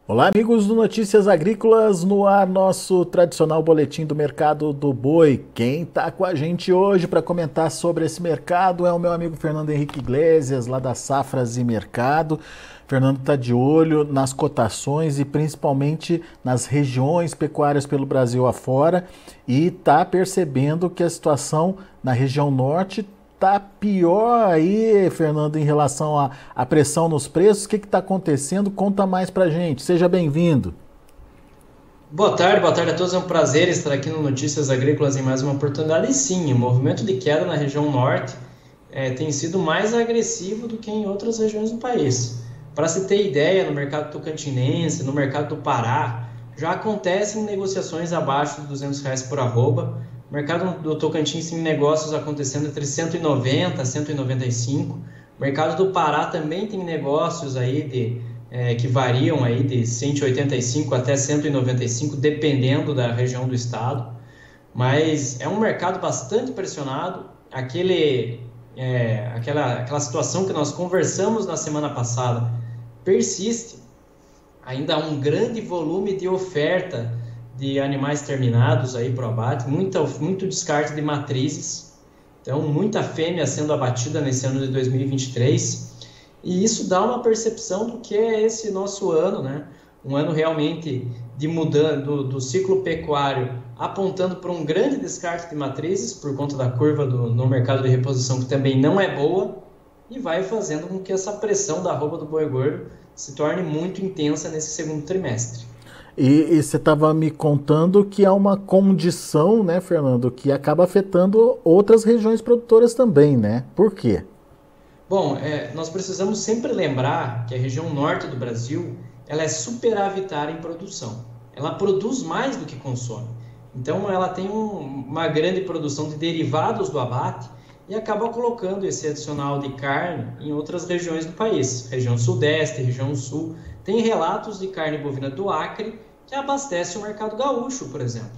Olá, amigos do Notícias Agrícolas, no ar nosso tradicional boletim do mercado do boi. Quem está com a gente hoje para comentar sobre esse mercado é o meu amigo Fernando Henrique Iglesias, lá da Safras e Mercado. Fernando está de olho nas cotações e principalmente nas regiões pecuárias pelo Brasil afora e está percebendo que a situação na região norte tá pior aí, Fernando, em relação à pressão nos preços. O que está acontecendo? Conta mais pra gente. Seja bem-vindo. Boa tarde a todos. É um prazer estar aqui no Notícias Agrícolas em mais uma oportunidade. E sim, o movimento de queda na região norte tem sido mais agressivo do que em outras regiões do país. Para se ter ideia, no mercado tocantinense, no mercado do Pará, já acontecem negociações abaixo de R$ 200 por arroba. O mercado do Tocantins tem negócios acontecendo entre 190 a 195. O mercado do Pará também tem negócios aí que variam aí de 185 até 195, dependendo da região do estado. Mas é um mercado bastante pressionado. Aquela situação que nós conversamos na semana passada persiste. Ainda há um grande volume de oferta de animais terminados aí para o abate, muito descarte de matrizes, então muita fêmea sendo abatida nesse ano de 2023, e isso dá uma percepção do que é esse nosso ano, né? Um ano realmente de mudança do ciclo pecuário, apontando para um grande descarte de matrizes, por conta da curva no mercado de reposição, que também não é boa, e vai fazendo com que essa pressão da arroba do boi gordo se torne muito intensa nesse segundo trimestre. E você estava me contando que há uma condição, né, Fernando, que acaba afetando outras regiões produtoras também, né? Por quê? Bom, nós precisamos sempre lembrar que a região norte do Brasil ela é superavitária em produção. Ela produz mais do que consome. Então, ela tem uma grande produção de derivados do abate e acaba colocando esse adicional de carne em outras regiões do país. Região sudeste, região sul. Tem relatos de carne bovina do Acre que abastece o mercado gaúcho, por exemplo,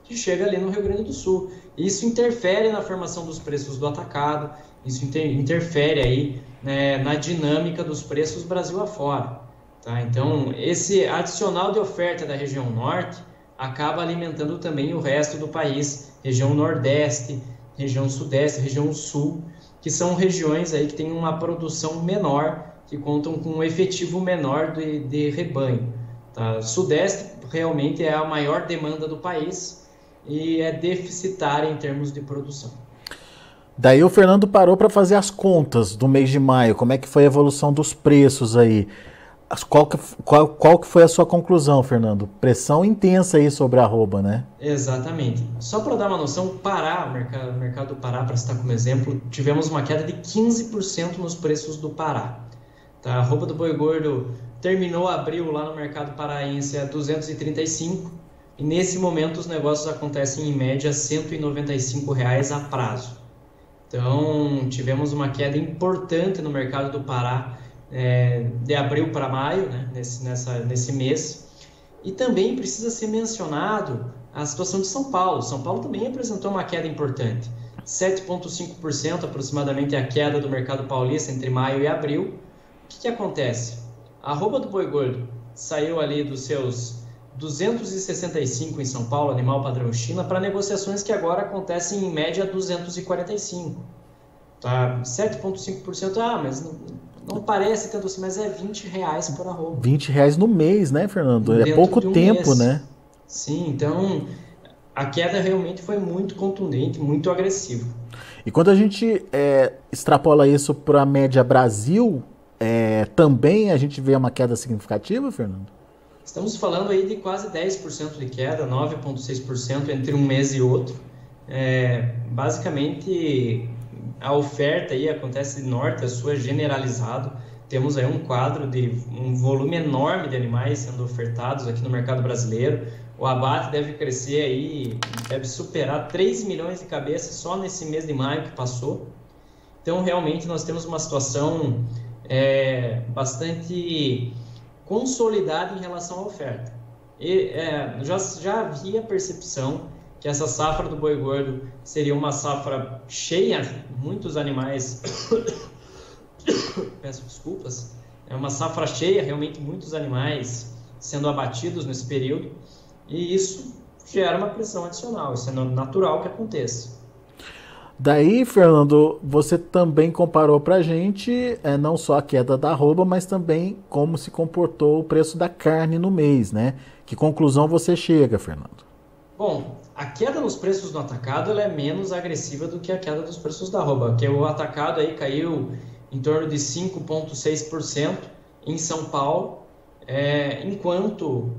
que chega ali no Rio Grande do Sul. Isso interfere na formação dos preços do atacado, isso interfere aí, né, na dinâmica dos preços Brasil afora. Tá? Então, esse adicional de oferta da região norte acaba alimentando também o resto do país, região nordeste, região sudeste, região sul, que são regiões aí que têm uma produção menor, que contam com um efetivo menor de rebanho. Tá? Sudeste realmente é a maior demanda do país e é deficitária em termos de produção. Daí o Fernando parou para fazer as contas do mês de maio. Como é que foi a evolução dos preços aí? Qual que foi a sua conclusão, Fernando? Pressão intensa aí sobre a arroba, né? Exatamente. Só para dar uma noção, o mercado do Pará, para citar como exemplo, tivemos uma queda de 15% nos preços do Pará. Tá? A arroba do boi gordo terminou abril lá no mercado paraense a 235 e nesse momento os negócios acontecem em média R$ 195 a prazo. Então tivemos uma queda importante no mercado do Pará de abril para maio, né, nesse mês. E também precisa ser mencionado a situação de São Paulo. São Paulo também apresentou uma queda importante. 7,5% aproximadamente a queda do mercado paulista entre maio e abril. O que acontece? A arroba do boi gordo saiu ali dos seus 265 em São Paulo, animal padrão China, para negociações que agora acontecem em média 245. Tá? 7,5%, mas não parece tanto assim, mas é R$ 20 por arroba. R$ 20 no mês, né, Fernando? É Dentro pouco de um tempo, mês. né? Sim, então a queda realmente foi muito contundente, muito agressiva. E quando a gente extrapola isso para a média Brasil, também a gente vê uma queda significativa, Fernando? Estamos falando aí de quase 10% de queda, 9,6% entre um mês e outro. Basicamente, a oferta aí acontece de norte a sul, é generalizado. Temos aí um quadro de um volume enorme de animais sendo ofertados aqui no mercado brasileiro. O abate deve crescer aí, deve superar 3 milhões de cabeças só nesse mês de maio que passou. Então, realmente, nós temos uma situação bastante consolidada em relação à oferta. E já havia percepção que essa safra do boi gordo seria uma safra cheia, muitos animais, peço desculpas, é uma safra cheia, realmente muitos animais sendo abatidos nesse período, e isso gera uma pressão adicional, isso é natural que aconteça. Daí, Fernando, você também comparou para a gente não só a queda da arroba, mas também como se comportou o preço da carne no mês, né? Que conclusão você chega, Fernando? Bom, a queda nos preços no atacado ela é menos agressiva do que a queda dos preços da arroba, porque o atacado aí caiu em torno de 5,6% em São Paulo, enquanto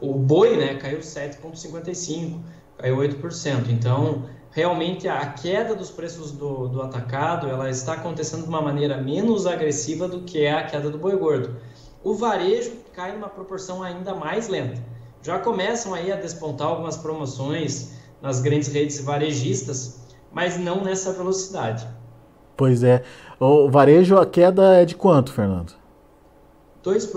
o boi, né, caiu 7,55%. Caiu 8%. Então, realmente, a queda dos preços do atacado, ela está acontecendo de uma maneira menos agressiva do que a queda do boi gordo. O varejo cai numa proporção ainda mais lenta. Já começam aí a despontar algumas promoções nas grandes redes varejistas, mas não nessa velocidade. Pois é. O varejo, a queda é de quanto, Fernando? 2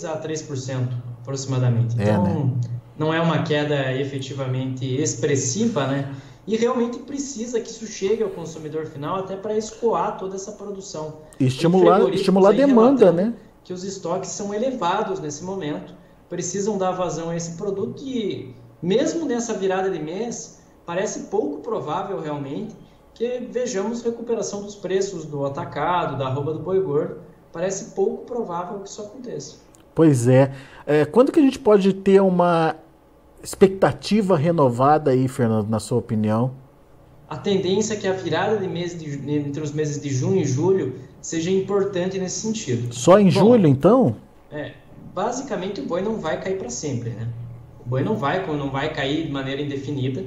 a 3% aproximadamente. Então, né? Não é uma queda efetivamente expressiva, né? E realmente precisa que isso chegue ao consumidor final até para escoar toda essa produção. E estimular a demanda, né? Que os estoques são elevados nesse momento, precisam dar vazão a esse produto e, mesmo nessa virada de mês, parece pouco provável realmente que vejamos recuperação dos preços do atacado, da arroba do boi gordo. Parece pouco provável que isso aconteça. Pois é. Quando que a gente pode ter uma expectativa renovada aí, Fernando, na sua opinião? A tendência é que a virada de mês entre os meses de junho e julho seja importante nesse sentido. Só em julho, então? Basicamente, o boi não vai cair para sempre, né? O boi não vai cair de maneira indefinida.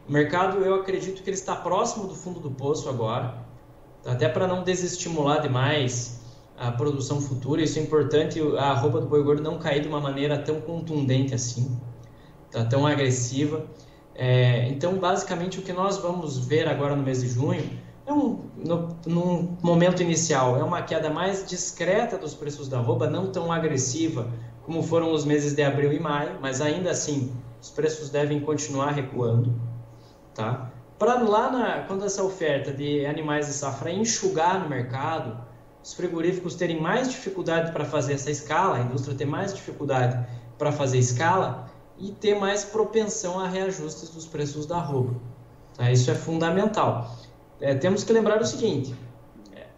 O mercado, eu acredito que ele está próximo do fundo do poço agora, até para não desestimular demais a produção futura. Isso é importante, a arroba do boi gordo não cair de uma maneira tão contundente assim, tão agressiva. Então, basicamente, o que nós vamos ver agora no mês de junho num momento inicial, é uma queda mais discreta dos preços da arroba, não tão agressiva como foram os meses de abril e maio, mas ainda assim, os preços devem continuar recuando, tá? Para quando essa oferta de animais de safra enxugar no mercado, os frigoríficos terem mais dificuldade para fazer essa escala, a indústria ter mais dificuldade para fazer escala e ter mais propensão a reajustes dos preços da arroba. Tá? Isso é fundamental. Temos que lembrar o seguinte,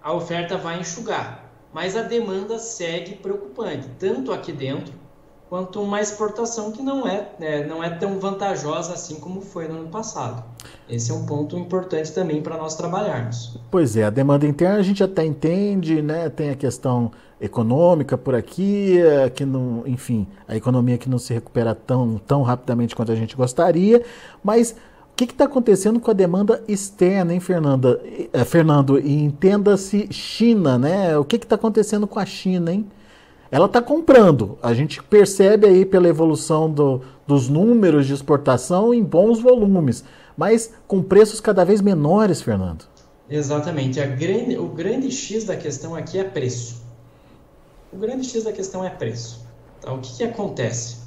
a oferta vai enxugar, mas a demanda segue preocupante, tanto aqui dentro, quanto uma exportação que não é tão vantajosa assim como foi no ano passado. Esse é um ponto importante também para nós trabalharmos. Pois é, a demanda interna a gente até entende, né? Tem a questão econômica por aqui, que não, enfim, a economia que não se recupera tão rapidamente quanto a gente gostaria, mas o que está acontecendo com a demanda externa, hein, Fernando? E entenda-se China, né? O que está acontecendo com a China, hein? Ela está comprando. A gente percebe aí pela evolução dos números de exportação em bons volumes, mas com preços cada vez menores, Fernando. Exatamente. O grande X da questão aqui é preço. O grande X da questão é preço. Tá? O que acontece?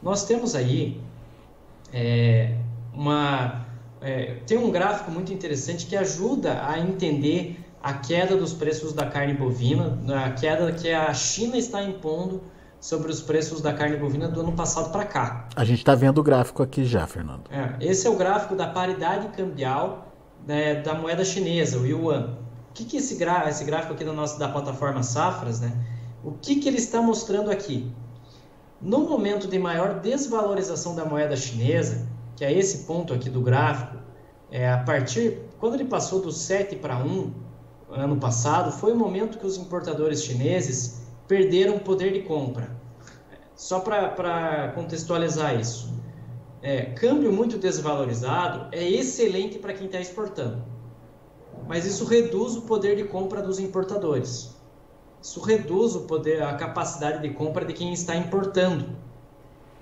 Nós temos aí tem um gráfico muito interessante que ajuda a entender a queda dos preços da carne bovina, a queda que a China está impondo sobre os preços da carne bovina do ano passado para cá. A gente está vendo o gráfico aqui já, Fernando. Esse é o gráfico da paridade cambial, né, da moeda chinesa, o yuan. O que esse gráfico aqui da plataforma Safras, né, o que ele está mostrando aqui? No momento de maior desvalorização da moeda chinesa, que é esse ponto aqui do gráfico, quando ele passou do 7 para 1, ano passado, foi o momento que os importadores chineses perderam poder de compra. Só para contextualizar isso, câmbio muito desvalorizado é excelente para quem está exportando, mas isso reduz o poder de compra dos importadores. Isso reduz a capacidade de compra de quem está importando.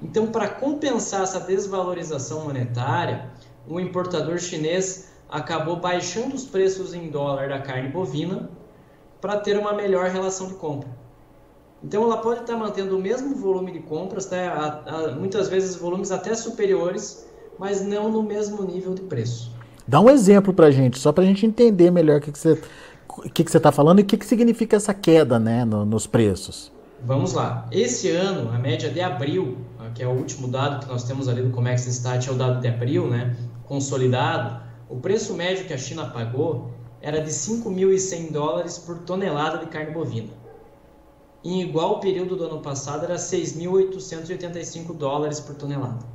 Então, para compensar essa desvalorização monetária, o importador chinês acabou baixando os preços em dólar da carne bovina para ter uma melhor relação de compra. Então, ela pode estar mantendo o mesmo volume de compras, muitas vezes volumes até superiores, mas não no mesmo nível de preço. Dá um exemplo para a gente, só para a gente entender melhor o que você está falando e o que significa essa queda, né, nos preços. Vamos lá. Esse ano, a média de abril, que é o último dado que nós temos ali do Comex Stat, é o dado de abril, né, consolidado, o preço médio que a China pagou era de $5.100 por tonelada de carne bovina. Em igual período do ano passado, era $6.885 por tonelada.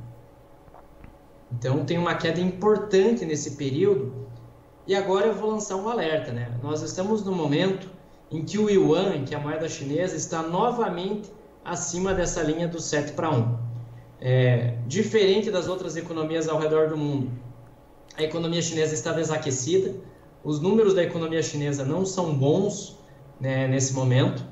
Então, tem uma queda importante nesse período. E agora eu vou lançar um alerta, né? Nós estamos no momento em que o yuan, que é a moeda chinesa, está novamente acima dessa linha do 7:1. Diferente das outras economias ao redor do mundo, a economia chinesa está desaquecida, os números da economia chinesa não são bons, né, nesse momento.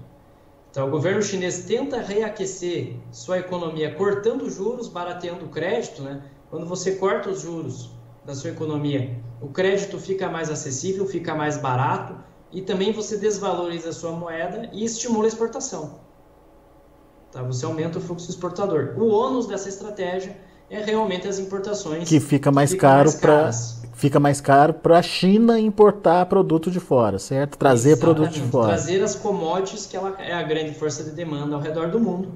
Então, o governo chinês tenta reaquecer sua economia cortando juros, barateando o crédito, né? Quando você corta os juros da sua economia, o crédito fica mais acessível, fica mais barato, e também você desvaloriza a sua moeda e estimula a exportação. Tá? Você aumenta o fluxo exportador. O ônus dessa estratégia é realmente as importações, Que fica mais caro para a China importar produto de fora, certo? Trazer produto de fora. Trazer as commodities, que ela é a grande força de demanda ao redor do mundo,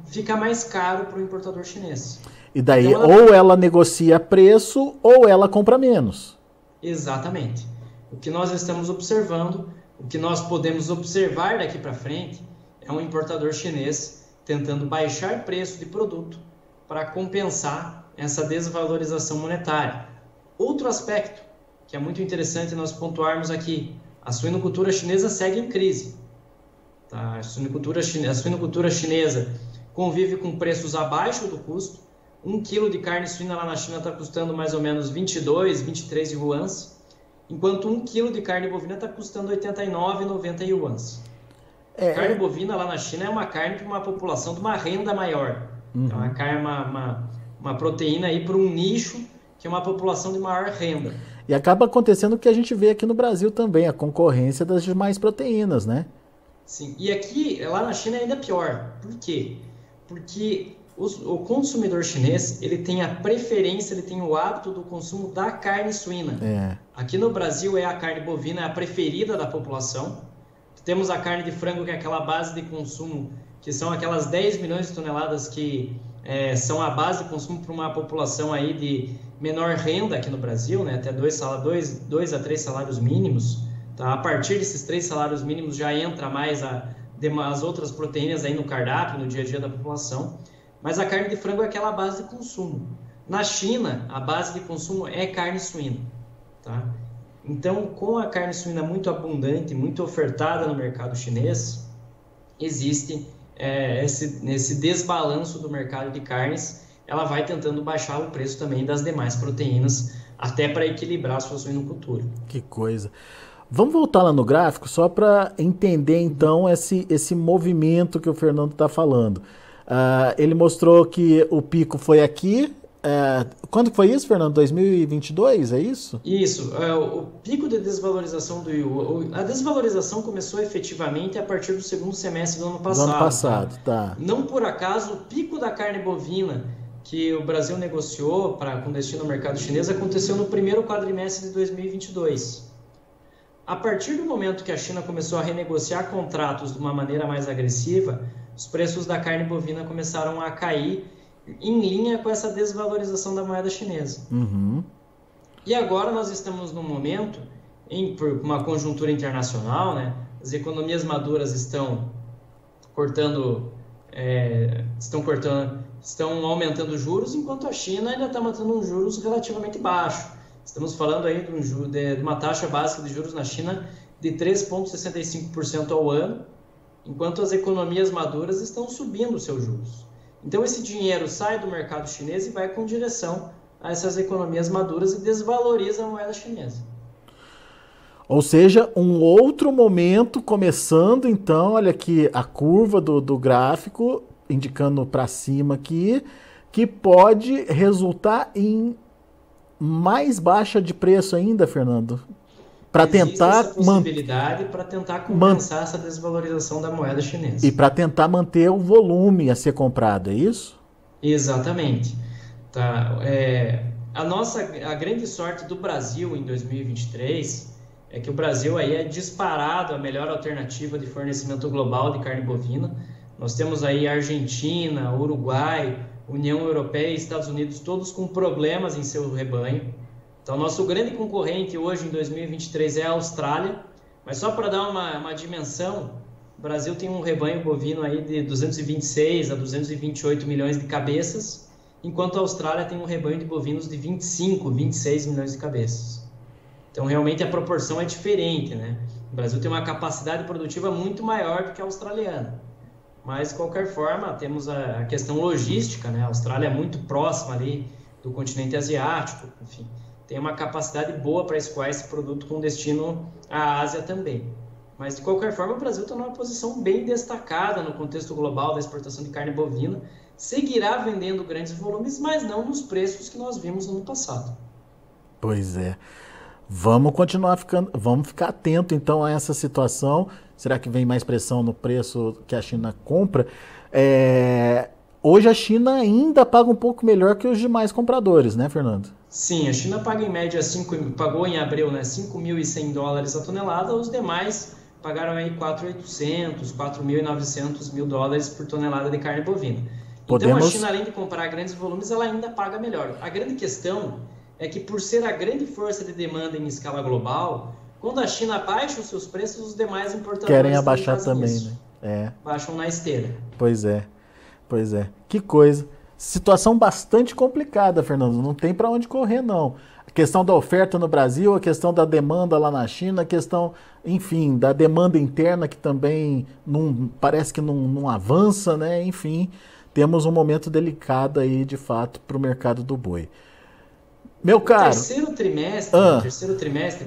fica mais caro para o importador chinês. E daí, então, ou ela negocia preço, ou ela compra menos. Exatamente. O que nós estamos observando, o que nós podemos observar daqui para frente, é um importador chinês tentando baixar preço de produto para compensar essa desvalorização monetária. Outro aspecto que é muito interessante nós pontuarmos aqui, a suinocultura chinesa segue em crise. Tá? A suinocultura chinesa convive com preços abaixo do custo. 1 quilo de carne suína lá na China está custando mais ou menos 22, 23 yuans, enquanto 1 quilo de carne bovina está custando 89, 90 yuans. Carne bovina lá na China é uma carne para uma população de uma renda maior. Então, a carne é uma proteína aí para um nicho que é uma população de maior renda. E acaba acontecendo o que a gente vê aqui no Brasil também, a concorrência das demais proteínas, né? Sim, e aqui, lá na China é ainda pior. Por quê? Porque o consumidor chinês, ele tem a preferência, ele tem o hábito do consumo da carne suína. Aqui no Brasil é a carne bovina, é a preferida da população. Temos a carne de frango, que é aquela base de consumo, que são aquelas 10 milhões de toneladas que são a base de consumo para uma população aí de menor renda aqui no Brasil, né? Até 2 a 3 salários mínimos. Tá? A partir desses 3 salários mínimos já entra mais as outras proteínas aí no cardápio, no dia a dia da população. Mas a carne de frango é aquela base de consumo. Na China, a base de consumo é carne suína. Tá? Então, com a carne suína muito abundante, muito ofertada no mercado chinês, existe esse desbalanço do mercado de carnes. Ela vai tentando baixar o preço também das demais proteínas, até para equilibrar a sua suinocultura. Que coisa. Vamos voltar lá no gráfico, só para entender, então, esse movimento que o Fernando está falando. Ele mostrou que o pico foi aqui. Quando foi isso, Fernando? 2022, é isso? Isso. O pico de desvalorização do yuan, a desvalorização começou efetivamente a partir do segundo semestre do ano passado. Do ano passado, tá. Não por acaso, o pico da carne bovina que o Brasil negociou com destino ao mercado chinês aconteceu no primeiro quadrimestre de 2022. A partir do momento que a China começou a renegociar contratos de uma maneira mais agressiva, os preços da carne bovina começaram a cair em linha com essa desvalorização da moeda chinesa. E agora nós estamos num momento, por uma conjuntura internacional, né? As economias maduras estão aumentando os juros, enquanto a China ainda está mantendo um juros relativamente baixo. Estamos falando aí de uma taxa básica de juros na China de 3,65% ao ano, enquanto as economias maduras estão subindo os seus juros. Então, esse dinheiro sai do mercado chinês e vai com direção a essas economias maduras e desvaloriza a moeda chinesa. Ou seja, um outro momento começando, então, olha aqui a curva do gráfico, indicando para cima aqui, que pode resultar em mais baixa de preço ainda, Fernando? Para tentar essa possibilidade para tentar compensar essa desvalorização da moeda chinesa. E para tentar manter o volume a ser comprado, é isso? Exatamente. Tá. A grande sorte do Brasil em 2023 é que o Brasil aí é disparado a melhor alternativa de fornecimento global de carne bovina. Nós temos aí Argentina, Uruguai, União Europeia e Estados Unidos, todos com problemas em seu rebanho. Então, nosso grande concorrente hoje em 2023 é a Austrália, mas só para dar uma dimensão, o Brasil tem um rebanho bovino aí de 226 a 228 milhões de cabeças, enquanto a Austrália tem um rebanho de bovinos de 25, 26 milhões de cabeças. Então, realmente, a proporção é diferente, né? O Brasil tem uma capacidade produtiva muito maior do que a australiana. Mas, de qualquer forma, temos a questão logística, né? A Austrália é muito próxima ali do continente asiático, enfim. Tem uma capacidade boa para escoar esse produto com destino à Ásia também. Mas, de qualquer forma, o Brasil está numa posição bem destacada no contexto global da exportação de carne bovina. Seguirá vendendo grandes volumes, mas não nos preços que nós vimos no ano passado. Pois é. Vamos ficar atento então a essa situação. Será que vem mais pressão no preço que a China compra? Hoje a China ainda paga um pouco melhor que os demais compradores, né, Fernando? Sim, a China paga em média, pagou em abril, né, $5.100 a tonelada, os demais pagaram aí 4.800, 4.900 mil dólares por tonelada de carne bovina. Então a China, além de comprar grandes volumes, ela ainda paga melhor. A grande questão é que, por ser a grande força de demanda em escala global, quando a China baixa os seus preços, os demais importadores querem abaixar também, né? Baixam na esteira. Pois é. Que coisa. Situação bastante complicada, Fernando. Não tem para onde correr, não. A questão da oferta no Brasil, a questão da demanda lá na China, a questão, enfim, da demanda interna que também parece que não avança, né? Enfim, temos um momento delicado aí, de fato, para o mercado do boi. Meu caro. O terceiro trimestre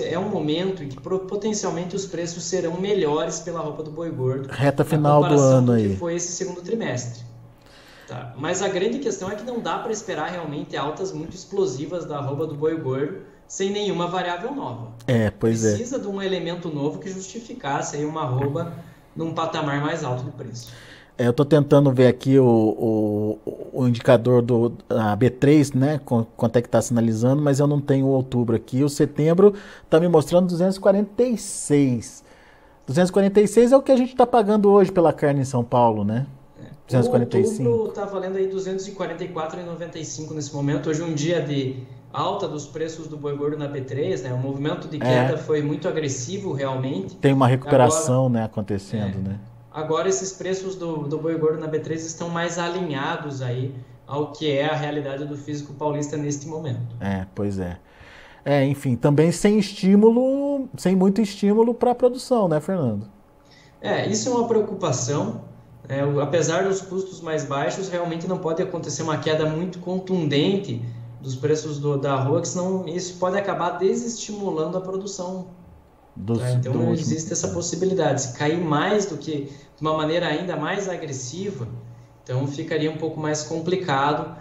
é um momento em que potencialmente os preços serão melhores pela roupa do boi gordo. Reta final do ano aí. Que foi esse segundo trimestre. Tá. Mas a grande questão é que não dá para esperar realmente altas muito explosivas da arroba do boi gordo sem nenhuma variável nova. Precisa de um elemento novo que justificasse aí uma arroba num patamar mais alto de preço. Eu estou tentando ver aqui o indicador da B3, né? Quanto é que está sinalizando, mas eu não tenho o outubro aqui. O setembro está me mostrando 246. 246 é o que a gente está pagando hoje pela carne em São Paulo, né? 245. O outubro está valendo aí 244,95 nesse momento. Hoje um dia de alta dos preços do boi gordo na B3, né? O movimento de queda foi muito agressivo realmente. Tem uma recuperação, né, acontecendo, né? Agora esses preços do boi gordo na B3 estão mais alinhados aí ao que é a realidade do físico paulista neste momento. Pois é. Enfim, também sem muito estímulo para a produção, né, Fernando? Isso é uma preocupação. Apesar dos custos mais baixos, realmente não pode acontecer uma queda muito contundente dos preços da arroba, que senão isso pode acabar desestimulando a produção. Então existe essa possibilidade. Se cair mais do que de uma maneira ainda mais agressiva, então ficaria um pouco mais complicado.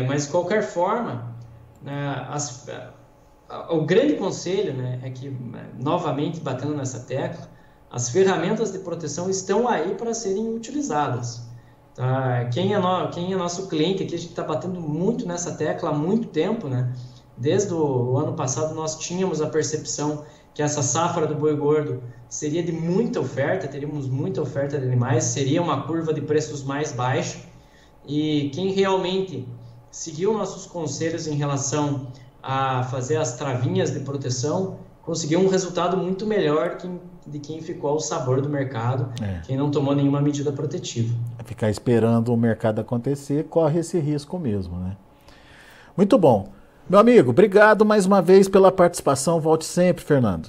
Mas de qualquer forma, o grande conselho, né, é que, novamente batendo nessa tecla, as ferramentas de proteção estão aí para serem utilizadas. Tá? Quem é nosso cliente aqui, a gente está batendo muito nessa tecla há muito tempo, né? Desde o ano passado nós tínhamos a percepção que essa safra do boi gordo seria de muita oferta, teríamos muita oferta de animais, seria uma curva de preços mais baixa, e quem realmente seguiu nossos conselhos em relação a fazer as travinhas de proteção, conseguiu um resultado muito melhor de quem ficou ao sabor do mercado, quem não tomou nenhuma medida protetiva. Ficar esperando o mercado acontecer, corre esse risco mesmo, né? Muito bom. Meu amigo, obrigado mais uma vez pela participação. Volte sempre, Fernando.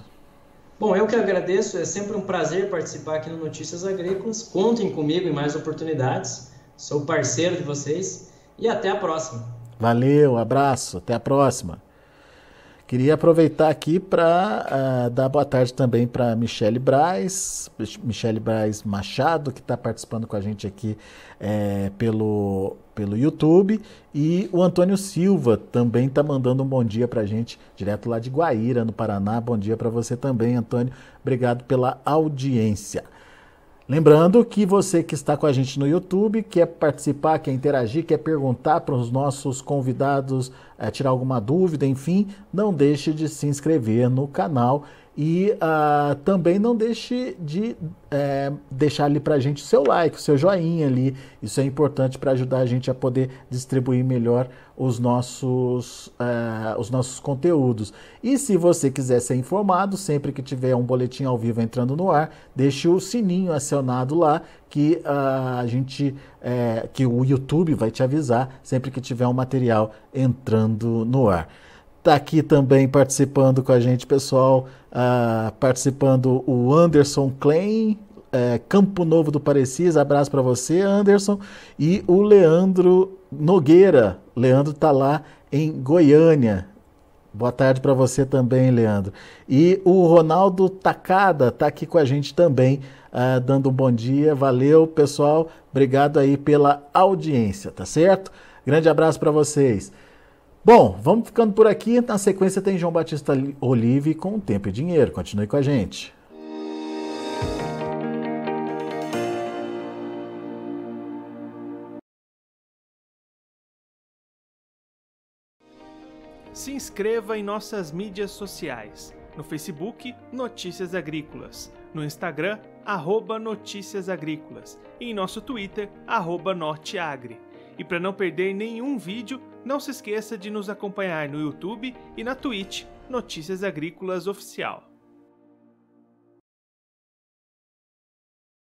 Bom, eu que agradeço. É sempre um prazer participar aqui no Notícias Agrícolas. Contem comigo em mais oportunidades. Sou parceiro de vocês e até a próxima. Valeu, abraço. Até a próxima. Queria aproveitar aqui para dar boa tarde também para Michele Braz Machado, que está participando com a gente aqui pelo YouTube, e o Antônio Silva também está mandando um bom dia para a gente, direto lá de Guaíra, no Paraná. Bom dia para você também, Antônio. Obrigado pela audiência. Lembrando que você que está com a gente no YouTube, quer participar, quer interagir, quer perguntar para os nossos convidados tirar alguma dúvida, enfim, não deixe de se inscrever no canal e também não deixe de deixar ali pra gente o seu like, o seu joinha ali. Isso é importante para ajudar a gente a poder distribuir melhor os nossos conteúdos. E se você quiser ser informado, sempre que tiver um boletim ao vivo entrando no ar, deixe o sininho acionado lá, que que o YouTube vai te avisar sempre que tiver um material entrando no ar. Tá aqui também participando com a gente, pessoal, participando o Anderson Klein, Campo Novo do Parecis, abraço para você, Anderson, e o Leandro Nogueira. Leandro tá lá em Goiânia. Boa tarde para você também, Leandro. E o Ronaldo Takada tá aqui com a gente também, dando um bom dia. Valeu, pessoal. Obrigado aí pela audiência, tá certo? Grande abraço para vocês. Bom, vamos ficando por aqui. Na sequência tem João Batista Olive com Tempo e Dinheiro. Continue com a gente. Se inscreva em nossas mídias sociais. No Facebook, Notícias Agrícolas. No Instagram, @Notícias Agrícolas. E em nosso Twitter, @Norteagri. E para não perder nenhum vídeo, não se esqueça de nos acompanhar no YouTube e na Twitch, Notícias Agrícolas Oficial.